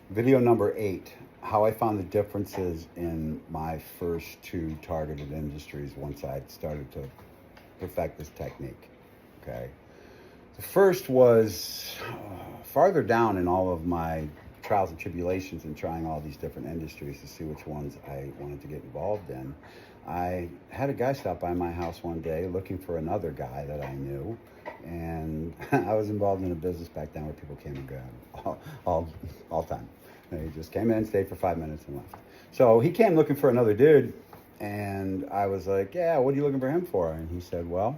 Video number 8, how I found the differences in my first 2 targeted industries once I started to perfect this technique. Okay. The first was farther down in all of my trials and tribulations and trying all these different industries to see which ones I wanted to get involved in. I had a guy stop by my house one day looking for another guy that I knew, and I was involved in a business back then where people came and go all time. They just came in, stayed for 5 minutes, and left. So he came looking for another dude, and I was like, "Yeah, what are you looking for him for?" And he said, "Well,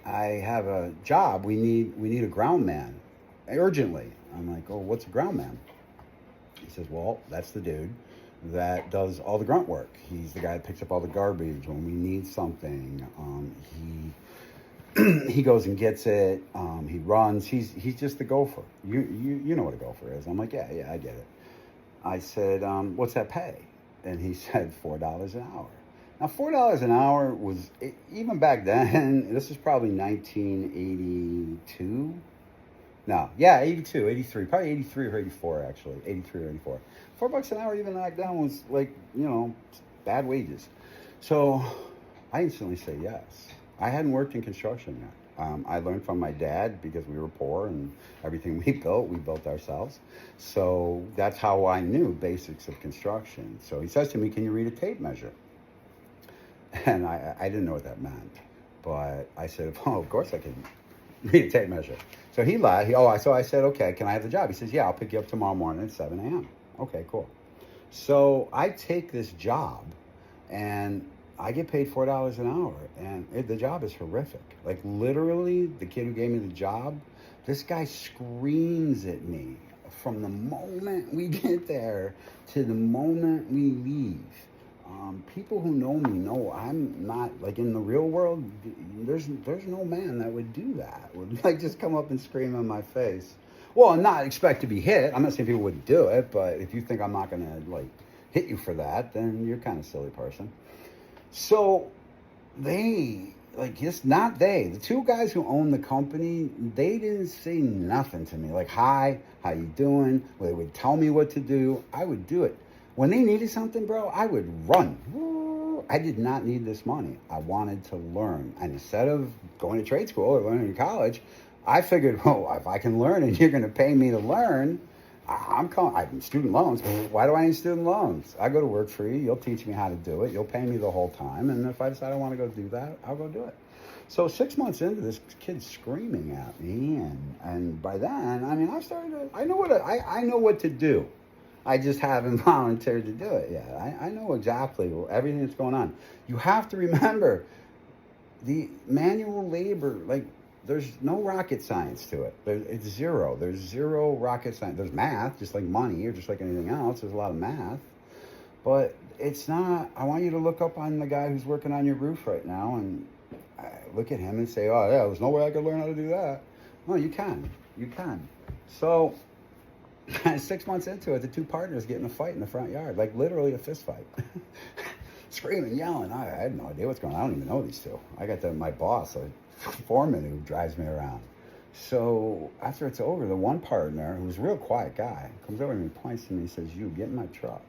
I have a job. We need a ground man urgently." I'm like, "Oh, what's a ground man?" He says, "Well, that's the dude that does all the grunt work. He's the guy that picks up all the garbage when we need something. He goes and gets it. He runs. He's just the gopher. You know what a gopher is." I'm like, "Yeah, I get it." I said, "What's that pay?" And he said $4 an hour. Now, $4 an hour was, even back then, this is probably 1982. No, yeah, 82, 83, probably 83 or 84, actually. 83 or 84. $4 an hour even back then was like, bad wages. So I instantly say yes. I hadn't worked in construction yet. I learned from my dad because we were poor, and everything we built ourselves. So that's how I knew basics of construction. So he says to me, "Can you read a tape measure?" And I didn't know what that meant. But I said, "Oh, of course I can read a tape measure." So he lied. So I said, "Okay, can I have the job?" He says, "Yeah, I'll pick you up tomorrow morning at 7 a.m. Okay, cool. So I take this job, and I get paid $4 an hour, and the job is horrific. Like, literally, the kid who gave me the job, this guy screams at me from the moment we get there to the moment we leave. People who know me know I'm not, like, in the real world. There's no man that would do that. Would like just come up and scream in my face. Well, and not expect to be hit. I'm not saying people wouldn't do it, but if you think I'm not gonna like hit you for that, then you're kind of a silly person. So the 2 guys who own the company, they didn't say nothing to me. Like, "Hi, how you doing?" Well, they would tell me what to do. I would do it. When they needed something, bro, I would run. I did not need this money. I wanted to learn. And instead of going to trade school or learning in college, I figured, well, if I can learn and you're going to pay me to learn, I'm student loans. Why do I need student loans? I go to work for you. You'll teach me how to do it. You'll pay me the whole time. And if I decide I want to go do that, I'll go do it. So 6 months into this, kid's screaming at me, and by then, I mean, I know what to do. I just haven't volunteered to do it yet. I know exactly everything that's going on. You have to remember, the manual labor, like, there's no rocket science to it. It's zero. There's zero rocket science. There's math, just like money or just like anything else. There's a lot of math. But it's not, I want you to look up on the guy who's working on your roof right now and look at him and say, "Oh, yeah, there's no way I could learn how to do that." No, you can. You can. So 6 months into it, the 2 partners get in a fight in the front yard, like literally a fist fight. Screaming, yelling. I had no idea what's going on. I don't even know these 2. I got my boss, a foreman who drives me around. So after it's over, the one partner, who's a real quiet guy, comes over to me, points to me, and says, "You, get in my truck."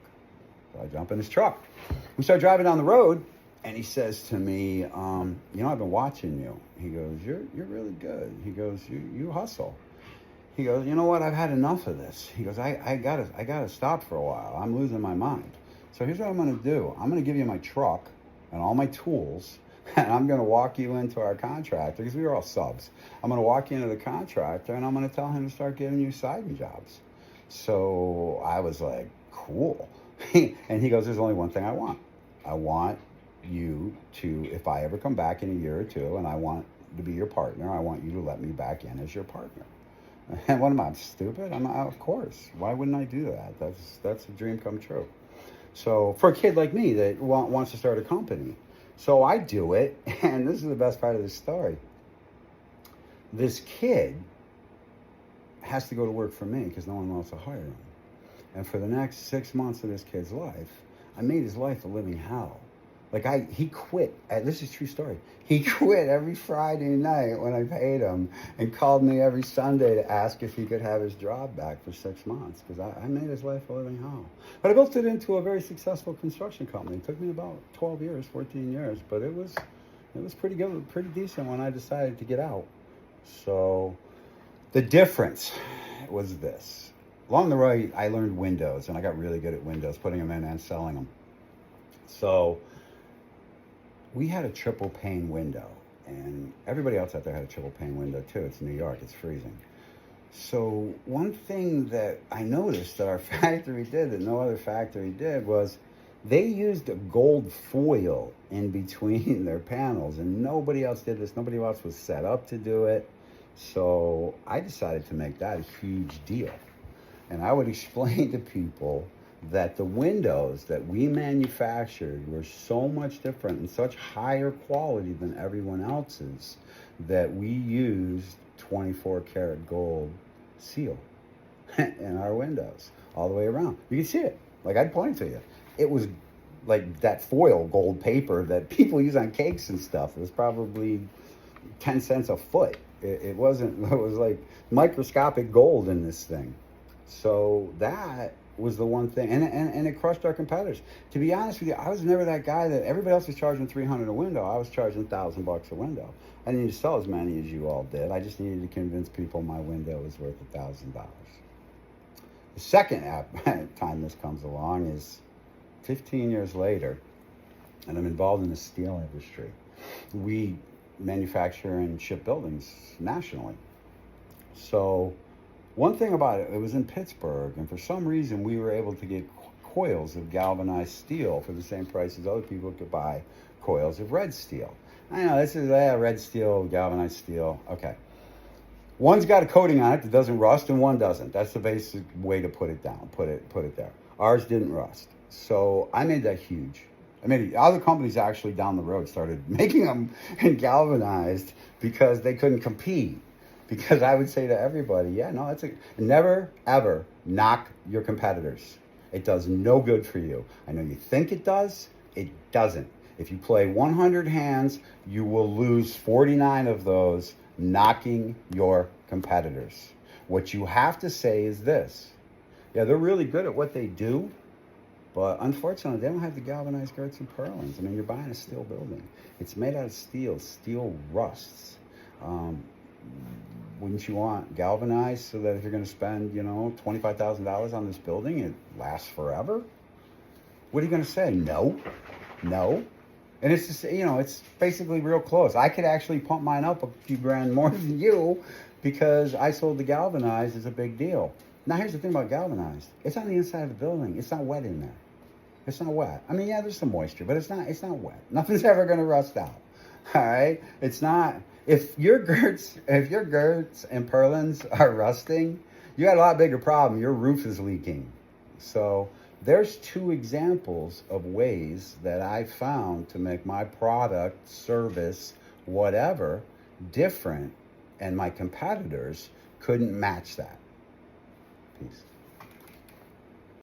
So I jump in his truck. We start driving down the road, and he says to me, "I've been watching you." He goes, "You're really good." He goes, "You hustle." He goes, "You know what? I've had enough of this." He goes, I gotta stop for a while. I'm losing my mind. So here's what I'm gonna do. I'm gonna give you my truck and all my tools, and I'm gonna walk you into our contractor, because we were all subs. I'm gonna walk you into the contractor, and I'm gonna tell him to start giving you siding jobs. So I was like, "Cool." And he goes, "There's only one thing I want. I want you to, if I ever come back in a year or 2 and I want to be your partner, I want you to let me back in as your partner." And what am I, stupid? Of course. Why wouldn't I do that? That's a dream come true. So for a kid like me that wants to start a company, so I do it, and this is the best part of this story. This kid has to go to work for me because no one wants to hire him. And for the next 6 months of this kid's life, I made his life a living hell. Like he quit. This is a true story. He quit every Friday night when I paid him and called me every Sunday to ask if he could have his job back for 6 months because I made his life a living hell. But I built it into a very successful construction company. It took me about 12 years, 14 years, but it was pretty good, pretty decent when I decided to get out. So the difference was this. Along the way, I learned windows, and I got really good at windows, putting them in and selling them. So we had a triple pane window, and everybody else out there had a triple pane window too. It's New York, it's freezing. So one thing that I noticed that our factory did that no other factory did was they used a gold foil in between their panels, and nobody else did this. Nobody else was set up to do it. So I decided to make that a huge deal. And I would explain to people that the windows that we manufactured were so much different and such higher quality than everyone else's that we used 24 karat gold seal in our windows all the way around. You can see it. Like, I'd point to you. It was like that foil gold paper that people use on cakes and stuff. It was probably 10 cents a foot. It wasn't, it was like microscopic gold in this thing. So that was the one thing, and it crushed our competitors. To be honest with you, I was never that guy that everybody else was charging $300 a window. I was charging $1,000 a window. I didn't need to sell as many as you all did. I just needed to convince people my window was worth $1,000. The second time this comes along is 15 years later, and I'm involved in the steel industry. We manufacture and ship buildings nationally. So one thing about it, it was in Pittsburgh, and for some reason we were able to get coils of galvanized steel for the same price as other people could buy coils of red steel. I know this is red steel, galvanized steel. Okay. One's got a coating on it that doesn't rust and one doesn't. That's the basic way to put it down, put it there. Ours didn't rust. So I made that huge. I mean, other companies actually down the road started making them in galvanized because they couldn't compete. Because I would say to everybody, yeah, no, never, ever knock your competitors. It does no good for you. I know you think it does. It doesn't. If you play 100 hands, you will lose 49 of those knocking your competitors. What you have to say is this. Yeah, they're really good at what they do, but unfortunately, they don't have the galvanized girts and purlins. I mean, you're buying a steel building. It's made out of steel. Steel rusts. Wouldn't you want galvanized so that if you're going to spend, $25,000 on this building, it lasts forever? What are you going to say? No. And it's just, it's basically real close. I could actually pump mine up a few grand more than you because I sold the galvanized as a big deal. Now, here's the thing about galvanized. It's on the inside of the building. It's not wet in there. It's not wet. I mean, yeah, there's some moisture, but it's not wet. Nothing's ever going to rust out. All right? It's not. If your girts and purlins are rusting, you got a lot bigger problem. Your roof is leaking. So there's two examples of ways that I found to make my product, service, whatever, different, and my competitors couldn't match that. Peace.